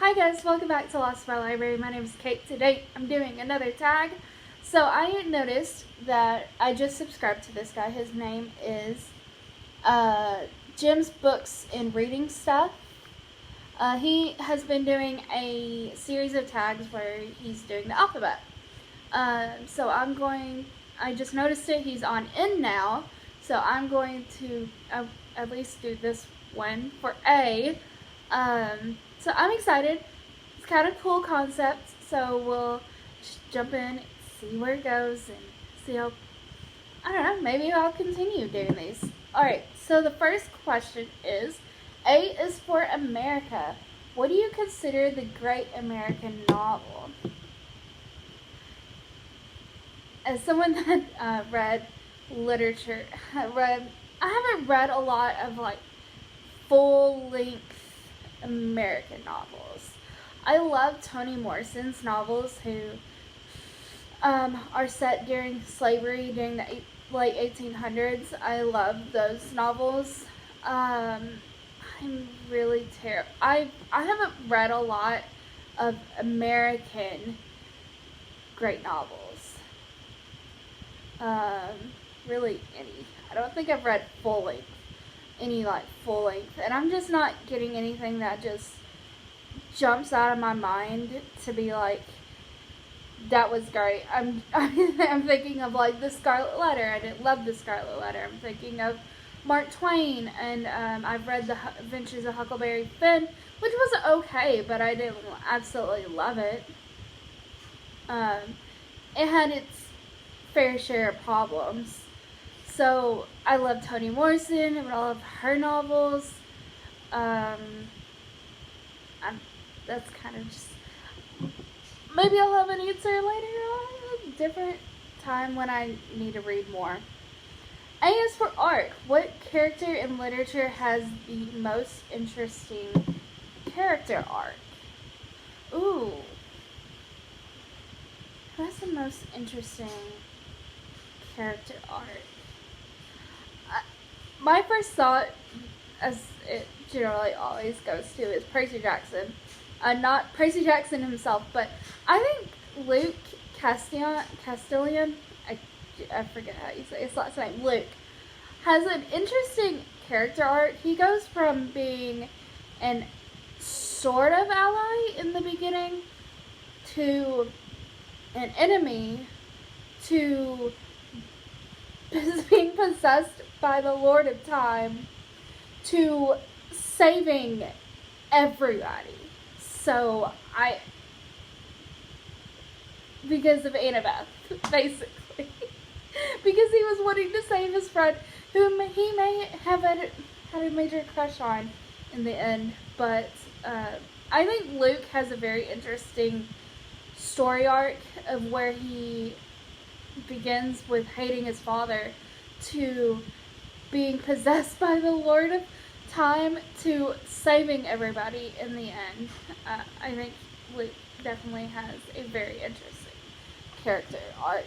Hi guys, welcome back to Lost My Library. My name is Kate. Today I'm doing another tag. So I noticed that I just subscribed to this guy. His name is Jim's Books and Reading Stuff. He has been doing a series of tags where he's doing the alphabet. So I just noticed it. He's on N now. So I'm going to at least do this one for A. So I'm excited. It's kind of cool concept. So we'll just jump in, see where it goes, and see how, I don't know, maybe I'll continue doing these. Alright, so the first question is, A is for America. What do you consider the great American novel? As someone that read literature, I haven't read a lot of like full-length American novels. I love Toni Morrison's novels who are set during slavery, during the late 1800s. I love those novels. I'm really terrible. I haven't read a lot of American great novels. Really any. I don't think I've read any full length, and I'm just not getting anything that just jumps out of my mind to be like, that was great. I'm thinking of like The Scarlet Letter. I didn't love The Scarlet Letter. I'm thinking of Mark Twain, and I've read The Adventures of Huckleberry Finn, which was okay, but I didn't absolutely love it. It had its fair share of problems. So I love Toni Morrison. I love her novels. That's kind of just, maybe I'll have an answer later on, a different time when I need to read more. A is for arc. What character in literature has the most interesting character arc? Ooh. Who has the most interesting character arc? My first thought, as it generally always goes to, is Percy Jackson. Not Percy Jackson himself, but I think Luke Castellan, I forget how you say his last name, Luke, has an interesting character arc. He goes from being an sort of ally in the beginning to an enemy to being possessed by the Lord of Time to saving everybody. So because of Annabeth, basically. Because he was wanting to save his friend, whom he may have had a major crush on in the end. But I think Luke has a very interesting story arc of where he begins with hating his father to being possessed by the Lord of Time to saving everybody in the end. I think Luke definitely has a very interesting character arc.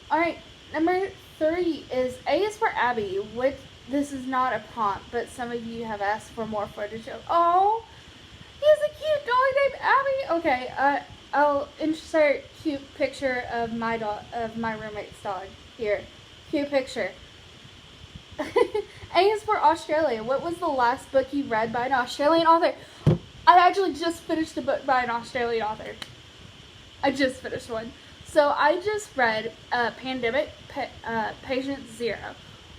Alright, number 3 is A is for Abby, which this is not a prompt, but some of you have asked for more footage of. Oh, he has a cute dog named Abby. Okay, I'll insert cute picture of my roommate's dog here. Cute picture. A is for Australia. What was the last book you read by an Australian author? I actually just finished a book by an Australian author. I just finished one. So I just read Pandemic Patient Zero,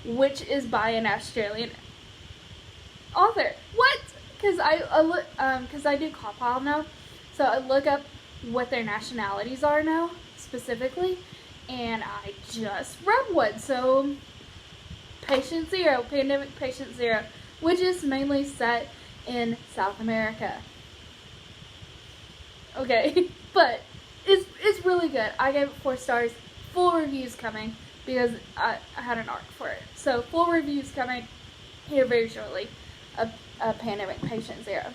which is by an Australian author. What? Because I do Compile now, so I look up what their nationalities are now specifically, and I just read one. So Pandemic Patient Zero, which is mainly set in South America. Okay, but it's really good. I gave it 4 stars. Full reviews coming because I had an arc for it. So full reviews coming here very shortly of Pandemic Patient Zero.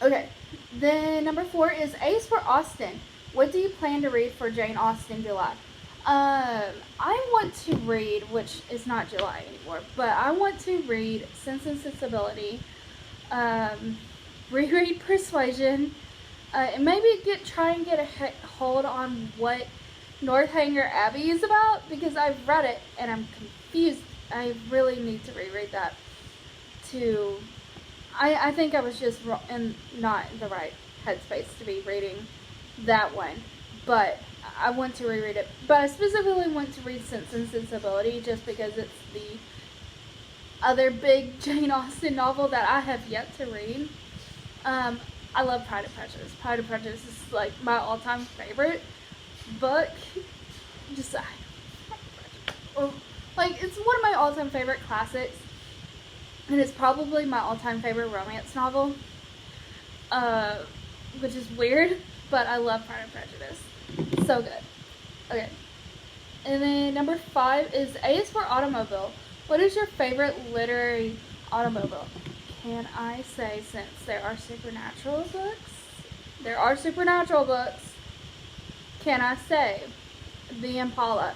Okay, then number 4 is A is for Austen. What do you plan to read for Jane Austen July? I want to read, which is not July anymore, but I want to read Sense and Sensibility, reread Persuasion, and maybe try and get a hold on what Northanger Abbey is about, because I've read it and I'm confused. I really need to reread that to. I think I was just not in the right headspace to be reading that one, but I want to reread it. But I specifically want to read Sense and Sensibility just because it's the other big Jane Austen novel that I have yet to read. I love Pride and Prejudice. Pride and Prejudice is like my all-time favorite book. Just like it's one of my all-time favorite classics, and it's probably my all-time favorite romance novel. Which is weird, but I love Pride and Prejudice. So good. Okay. And then number 5 is A is for automobile. What is your favorite literary automobile? Can I say, since there are supernatural books, can I say The Impala?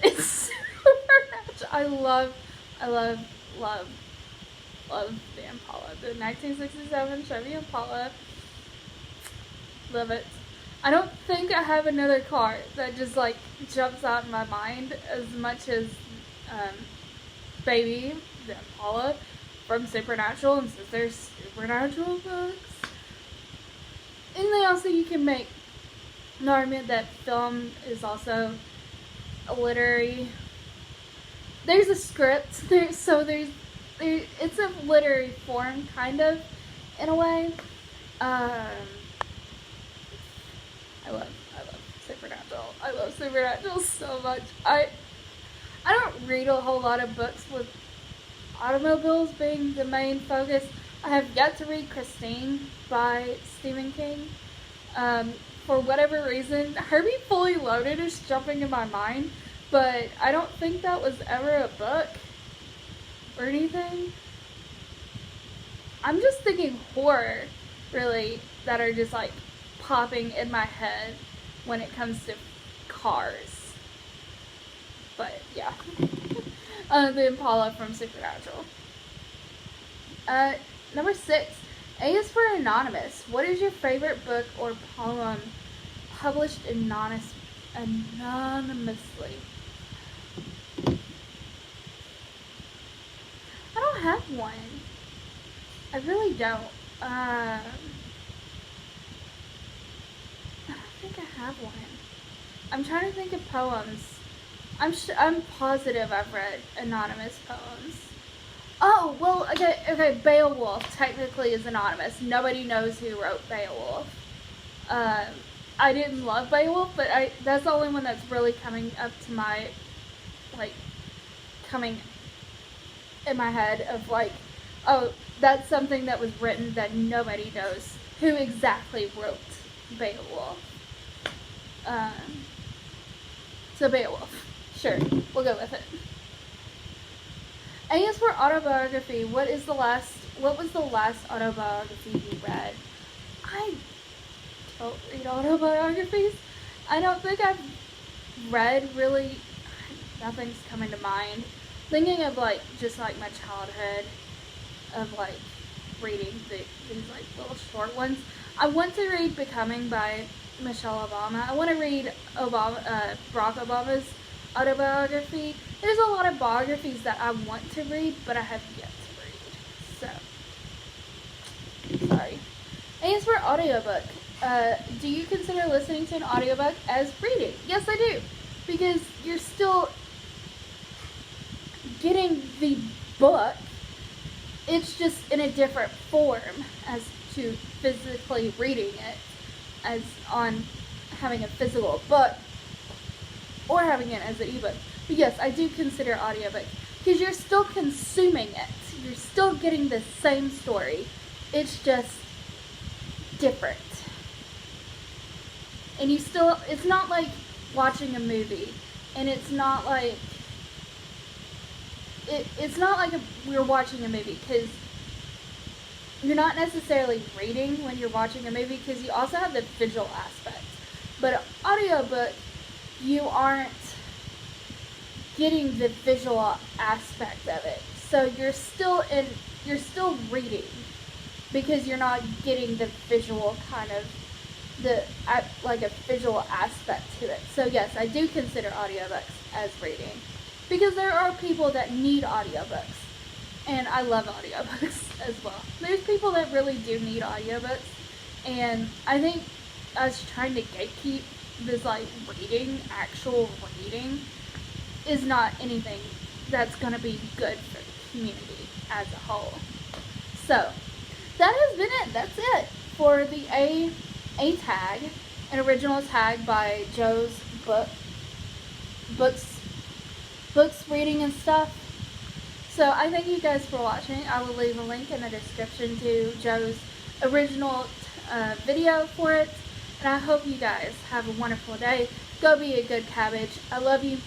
It's supernatural. I love The Impala. The 1967 Chevy Impala. Love it. I don't think I have another car that just like jumps out in my mind as much as Baby, the Impala from Supernatural, and since there's supernatural books. And they also, you can make an argument that film is also a literary. There's a script, it's a literary form, kind of, in a way. I love Supernatural. I love Supernatural so much. I don't read a whole lot of books with automobiles being the main focus. I have yet to read Christine by Stephen King. For whatever reason, Herbie Fully Loaded is jumping in my mind, but I don't think that was ever a book or anything. I'm just thinking horror, really, that are just like popping in my head when it comes to cars. But yeah. The Impala from Supernatural. Number 6. A is for anonymous. What is your favorite book or poem published anonymously? I don't have one. I really don't. I don't think I have one. I'm trying to think of poems. I'm positive I've read anonymous poems. Oh, well, okay, Beowulf technically is anonymous. Nobody knows who wrote Beowulf. I didn't love Beowulf, but that's the only one that's really coming up to my, like, coming in my head of, like, oh, that's something that was written that nobody knows who exactly wrote Beowulf. So Beowulf. Sure, we'll go with it. A is for autobiography. What was the last autobiography you read? I don't read autobiographies. I don't think I've read really. Nothing's coming to mind. Thinking of like just like my childhood, of like reading these like little short ones. I want to read Becoming by Michelle Obama. I want to read Barack Obama's autobiography. There's a lot of biographies that I want to read, but I have yet to read. So, sorry. A is for audiobook. Do you consider listening to an audiobook as reading? Yes, I do. Because you're still getting the book. It's just in a different form as to physically reading it, as on having a physical book or having it as an ebook. But yes, I do consider audiobook because you're still consuming it. You're still getting the same story. It's just different. And it's not like watching a movie, and it's not like we're watching a movie, because you're not necessarily reading when you're watching a movie, because you also have the visual aspect. But an audiobook, you aren't getting the visual aspect of it. So you're still reading. because you're not getting the visual kind of, like a visual aspect to it. So yes, I do consider audiobooks as reading, because there are people that need audiobooks, and I love audiobooks as well. There's people that really do need audiobooks, and I think us trying to gatekeep this, like, actual reading, is not anything that's going to be good for the community as a whole. So, that has been it. That's it for the A tag, an original tag by Joe's books, reading, and stuff. So I thank you guys for watching. I will leave a link in the description to Joe's original video for it. And I hope you guys have a wonderful day. Go be a good cabbage. I love you.